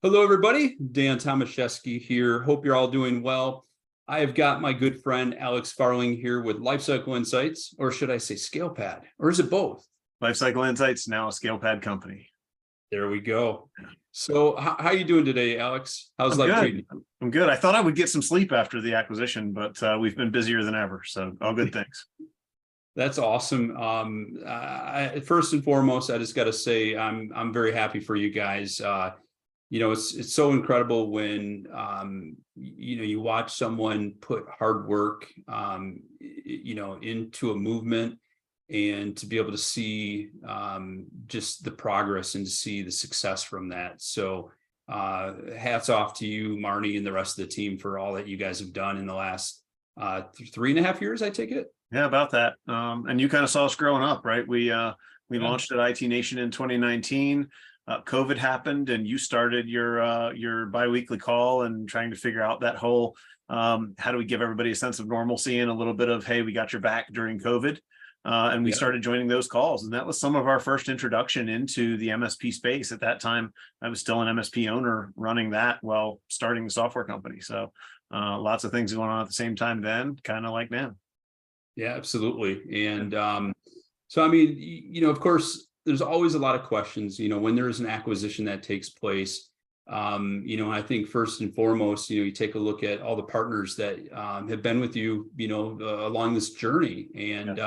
Hello, everybody. Dan Tomaszewski here. Hope you're all doing well. I have got my good friend Alex Farling here with Lifecycle Insights, or should I say ScalePad, or is it both? Lifecycle Insights, now a ScalePad Company. There we go. So how are you doing today, Alex? How's life treating you? I'm good. I thought I would get some sleep after the acquisition, but we've been busier than ever. So all good things. That's awesome. First and foremost, I just got to say I'm very happy for you guys. It's so incredible when you watch someone put hard work into a movement, and to be able to see just the progress and to see the success from that. So hats off to you, Marnie, and the rest of the team for all that you guys have done in the last 3.5 years, I take it. Yeah, about that. And you kind of saw us growing up, right? We launched at IT Nation in 2019. COVID happened, and you started your biweekly call and trying to figure out that whole how do we give everybody a sense of normalcy and a little bit of, hey, we got your back during COVID. And we started joining those calls, and that was some of our first introduction into the MSP space. At that time, I was still an MSP owner running that while starting the software company. So lots of things going on at the same time then, kind of like now. Yeah, absolutely. And so, I mean, of course, there's always a lot of questions, when there is an acquisition that takes place. I think first and foremost, you take a look at all the partners that have been with you, along this journey. And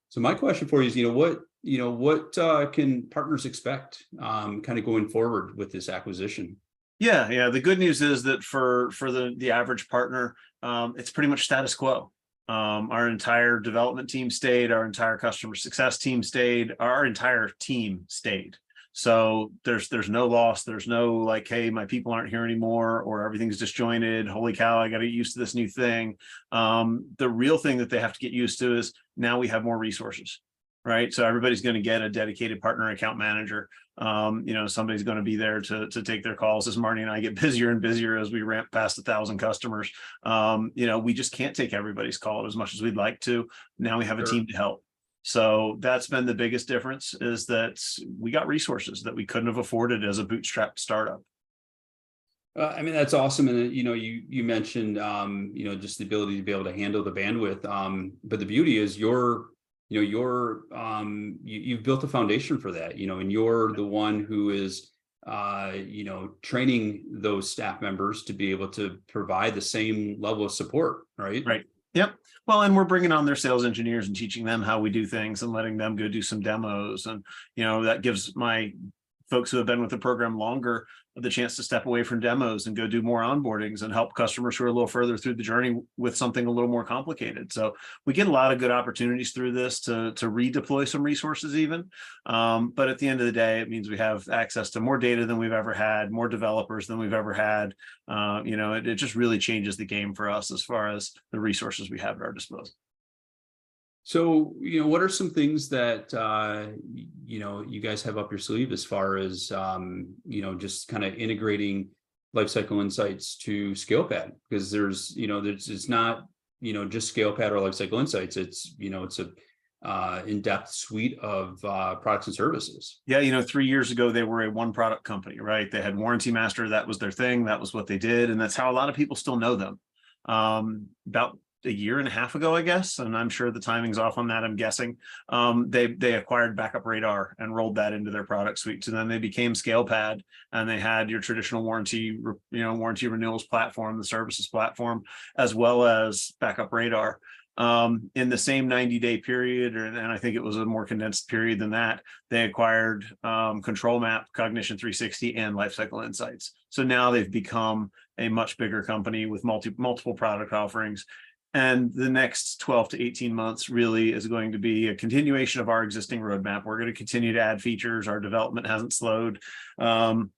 so my question for you is, what can partners expect kind of going forward with this acquisition? Yeah. The good news is that for the average partner, it's pretty much status quo. Our entire development team stayed, our entire customer success team stayed, our entire team stayed. So there's no loss. There's no like, hey, my people aren't here anymore, or everything's disjointed. Holy cow, I got to get used to this new thing. The real thing that they have to get used to is now we have more resources, right? So everybody's going to get a dedicated partner account manager. Somebody's going to be there to take their calls. As Marty and I get busier and busier as we ramp past 1,000 customers, we just can't take everybody's call as much as we'd like to. Now we have a team to help. So that's been the biggest difference, is that we got resources that we couldn't have afforded as a bootstrapped startup. I mean, that's awesome. And, you mentioned, just the ability to be able to handle the bandwidth. But the beauty is you've built a foundation for that, and you're the one who is, training those staff members to be able to provide the same level of support, right? Right. Yep. Well, and we're bringing on their sales engineers and teaching them how we do things and letting them go do some demos. And, that gives my folks who have been with the program longer the chance to step away from demos and go do more onboardings and help customers who are a little further through the journey with something a little more complicated. So we get a lot of good opportunities through this to redeploy some resources even. But at the end of the day, it means we have access to more data than we've ever had, more developers than we've ever had. It just really changes the game for us as far as the resources we have at our disposal. So, what are some things that, you guys have up your sleeve as far as, just kind of integrating Lifecycle Insights to ScalePad? Because it's not, just ScalePad or Lifecycle Insights. It's a in-depth suite of products and services. Yeah, 3 years ago, they were a one product company, right? They had Warranty Master. That was their thing. That was what they did. And that's how a lot of people still know them. About a year and a half ago, I guess, and I'm sure the timing's off on that, I'm guessing, they acquired Backup Radar and rolled that into their product suite. So then they became ScalePad, and they had your traditional warranty renewals platform, the services platform, as well as Backup Radar. In the same 90-day period, and I think it was a more condensed period than that, they acquired Control Map, Cognition 360, and Lifecycle Insights. So now they've become a much bigger company with multiple product offerings. And the next 12 to 18 months really is going to be a continuation of our existing roadmap. We're going to continue to add features. Our development hasn't slowed. But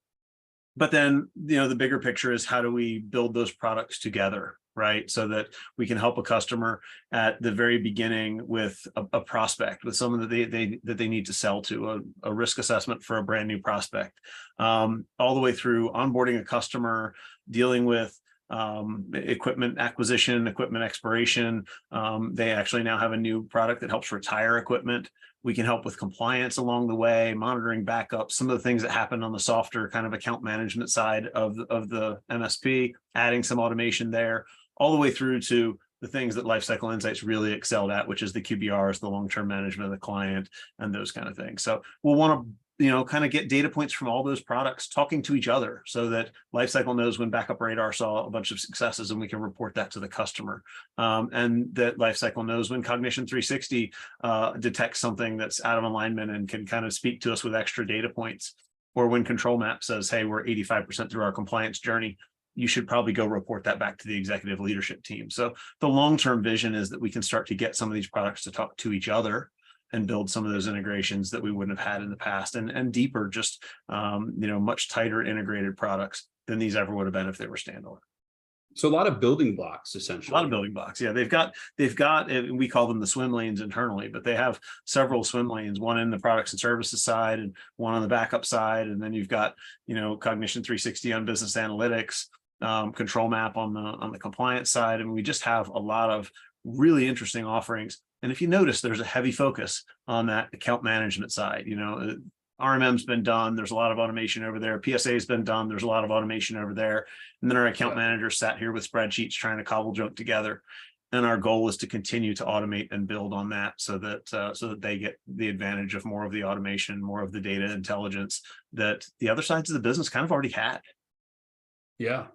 then, the bigger picture is how do we build those products together, right? So that we can help a customer at the very beginning with a prospect, with someone that they need to sell to, a risk assessment for a brand new prospect, all the way through onboarding a customer, dealing with equipment acquisition, equipment expiration. They actually now have a new product that helps retire equipment. We can help with compliance along the way, monitoring backups, some of the things that happen on the softer kind of account management side of the MSP, adding some automation there, all the way through to the things that Lifecycle Insights really excelled at, which is the QBRs, the long-term management of the client, and those kind of things. So we'll want to kind of get data points from all those products talking to each other so that Lifecycle knows when Backup Radar saw a bunch of successes and we can report that to the customer. And that Lifecycle knows when Cognition 360 detects something that's out of alignment and can kind of speak to us with extra data points. Or when Control Map says, hey, we're 85% through our compliance journey, you should probably go report that back to the executive leadership team. So the long-term vision is that we can start to get some of these products to talk to each other and build some of those integrations that we wouldn't have had in the past, and deeper, just much tighter integrated products than these ever would have been if they were standalone. So a lot of building blocks, essentially. A lot of building blocks. Yeah, they've got, we call them the swim lanes internally, but they have several swim lanes, one in the products and services side and one on the backup side. And then you've got, Cognition 360 on business analytics, Control Map on the compliance side. And we just have a lot of really interesting offerings. And if you notice, there's a heavy focus on that account management side. RMM's been done. There's a lot of automation over there. PSA has been done. There's a lot of automation over there. And then our account managers sat here with spreadsheets trying to cobble junk together. And our goal is to continue to automate and build on that so that they get the advantage of more of the automation, more of the data intelligence that the other sides of the business kind of already had. Yeah.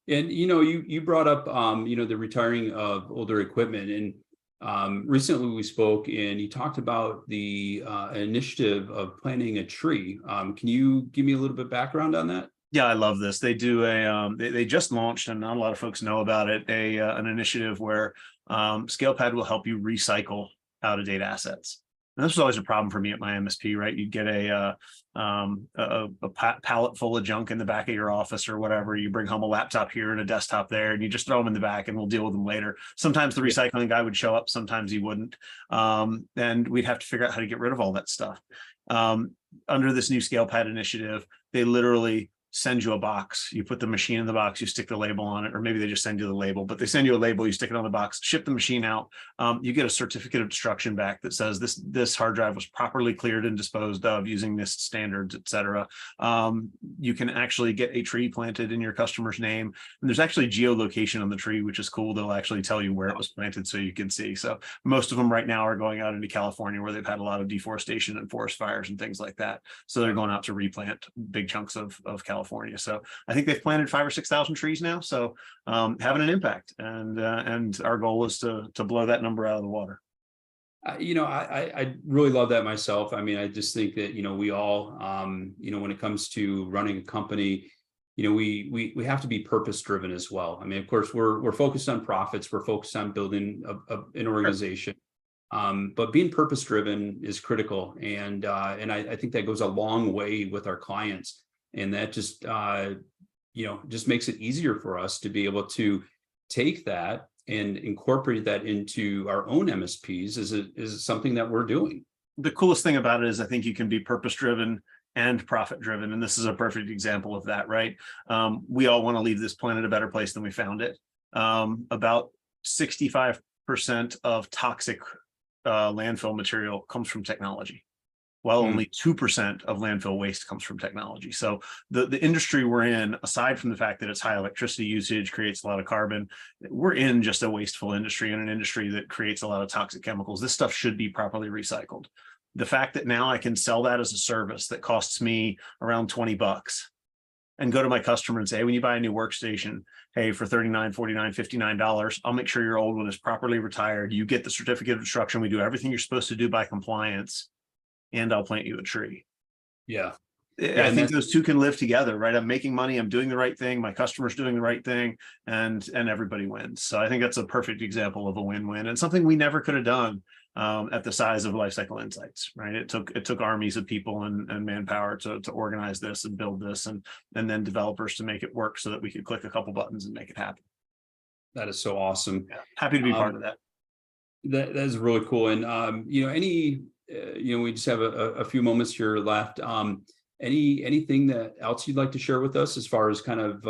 And, you brought up, the retiring of older equipment, and recently we spoke and you talked about the initiative of planting a tree. Can you give me a little bit of background on that? Yeah, I love this. They do they just launched, and not a lot of folks know about it, an initiative where ScalePad will help you recycle out-of-date assets. And this was always a problem for me at my MSP, right? You'd get a pallet full of junk in the back of your office or whatever. You bring home a laptop here and a desktop there, and you just throw them in the back and we'll deal with them later. Sometimes the recycling guy would show up, sometimes he wouldn't. And we'd have to figure out how to get rid of all that stuff. Under this new ScalePad initiative, they literally send you a box. You put the machine in the box, you stick the label on it, or maybe they just send you the label, but they send you a label, you stick it on the box, ship the machine out. You get a certificate of destruction back that says this hard drive was properly cleared and disposed of using NIST standards, et cetera. You can actually get a tree planted in your customer's name. And there's actually geolocation on the tree, which is cool. They'll actually tell you where it was planted so you can see. So most of them right now are going out into California, where they've had a lot of deforestation and forest fires and things like that. So they're going out to replant big chunks of California. So I think they've planted 5,000 or 6,000 trees now. So having an impact, and our goal is to blow that number out of the water. I really love that myself. I mean, I just think that, we all, when it comes to running a company, we have to be purpose driven as well. I mean, of course, we're focused on profits. We're focused on building an organization. But being purpose driven is critical. And I think that goes a long way with our clients. And that just, just makes it easier for us to be able to take that and incorporate that into our own MSPs is something that we're doing. The coolest thing about it is I think you can be purpose driven and profit driven. And this is a perfect example of that, right? We all want to leave this planet a better place than we found it. About 65% of toxic landfill material comes from technology, while only 2% of landfill waste comes from technology. So the industry we're in, aside from the fact that it's high electricity usage, creates a lot of carbon, we're in just a wasteful industry, and an industry that creates a lot of toxic chemicals. This stuff should be properly recycled. The fact that now I can sell that as a service that costs me around $20 and go to my customer and say, hey, when you buy a new workstation, hey, for $39, $49, $59, I'll make sure your old one is properly retired. You get the certificate of destruction. We do everything you're supposed to do by compliance, and I'll plant you a tree. Yeah. I think those two can live together, right? I'm making money, I'm doing the right thing, my customer's doing the right thing, and everybody wins. So I think that's a perfect example of a win-win, and something we never could have done at the size of Lifecycle Insights, right? It took armies of people and manpower to organize this and build this, and then developers to make it work so that we could click a couple buttons and make it happen. That is so awesome. Yeah. Happy to be part of that. That is really cool. And we just have a few moments here left. anything that else you'd like to share with us as far as kind of,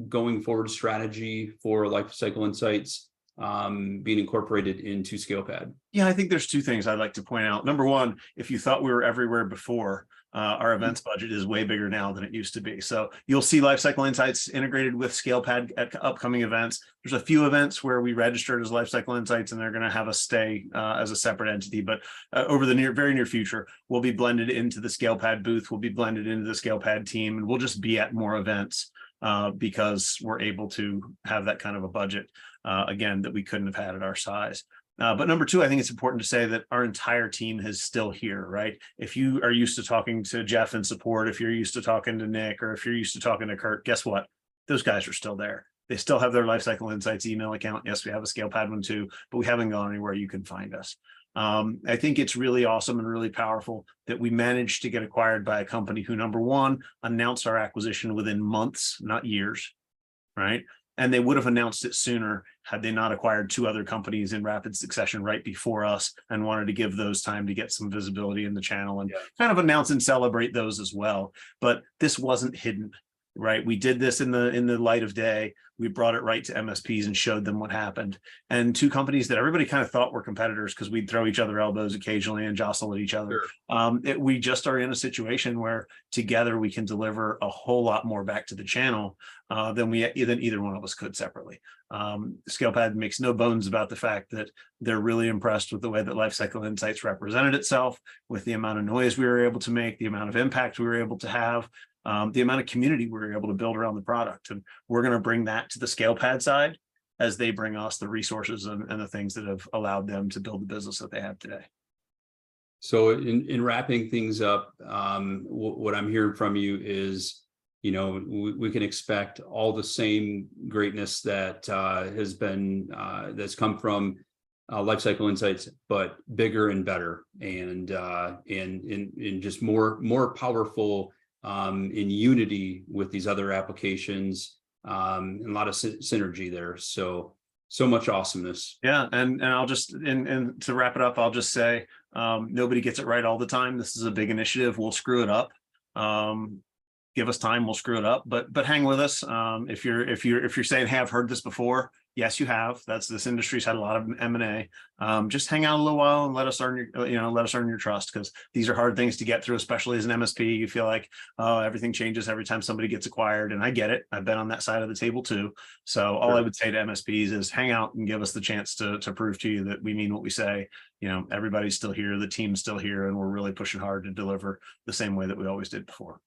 going forward strategy for Lifecycle Insights being incorporated into ScalePad? Yeah, I think there's two things I'd like to point out. Number one, if you thought we were everywhere before, our events budget is way bigger now than it used to be. So you'll see Lifecycle Insights integrated with ScalePad at upcoming events. There's a few events where we registered as Lifecycle Insights, and they're going to have us stay as a separate entity. But over the very near future, we'll be blended into the ScalePad booth. We'll be blended into the ScalePad team, and we'll just be at more events because we're able to have that kind of a budget, again, that we couldn't have had at our size. But number two, I think it's important to say that our entire team is still here, right? If you are used to talking to Jeff in support, if you're used to talking to Nick, or if you're used to talking to Kurt, guess what? Those guys are still there. They still have their Lifecycle Insights email account. Yes, we have a ScalePad one too, but we haven't gone anywhere. You can find us. I think it's really awesome and really powerful that we managed to get acquired by a company who, number one, announced our acquisition within months, not years, right? And they would have announced it sooner had they not acquired two other companies in rapid succession right before us, and wanted to give those time to get some visibility in the channel and kind of announce and celebrate those as well. But this wasn't hidden, right? We did this in the light of day. We brought it right to MSPs and showed them what happened. And two companies that everybody kind of thought were competitors because we'd throw each other elbows occasionally and jostle at each other. Sure. We just are in a situation where together we can deliver a whole lot more back to the channel than either one of us could separately. ScalePad makes no bones about the fact that they're really impressed with the way that Lifecycle Insights represented itself, with the amount of noise we were able to make, the amount of impact we were able to have, the amount of community we were able to build around the product. And we're going to bring that to the ScalePad side as they bring us the resources and the things that have allowed them to build the business that they have today. So in wrapping things up, what I'm hearing from you is, we can expect all the same greatness that that's come from Lifecycle Insights, but bigger and better, and just more powerful, in unity with these other applications, and a lot of synergy there. So much awesomeness. Yeah, and I'll just and to wrap it up, I'll just say nobody gets it right all the time. This is a big initiative. We'll screw it up. Give us time, we'll screw it up, but hang with us. If you're saying, hey, I've heard this before, yes, you have. This industry's had a lot of M&A. Just hang out a little while and let us earn your trust, because these are hard things to get through, especially as an MSP. You feel like, oh, everything changes every time somebody gets acquired, and I get it. I've been on that side of the table too. So all I would say to MSPs is hang out and give us the chance to prove to you that we mean what we say. Everybody's still here, the team's still here, and we're really pushing hard to deliver the same way that we always did before.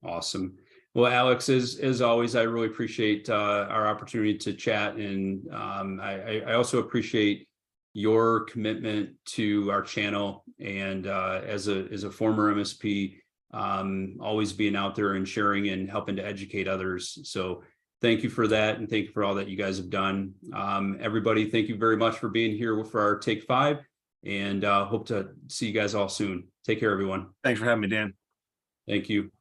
Awesome. Well, Alex, as always, I really appreciate our opportunity to chat, and I also appreciate your commitment to our channel. And as a former MSP, always being out there and sharing and helping to educate others. So thank you for that, and thank you for all that you guys have done. Everybody, thank you very much for being here for our Take 5, and hope to see you guys all soon. Take care, everyone. Thanks for having me, Dan. Thank you.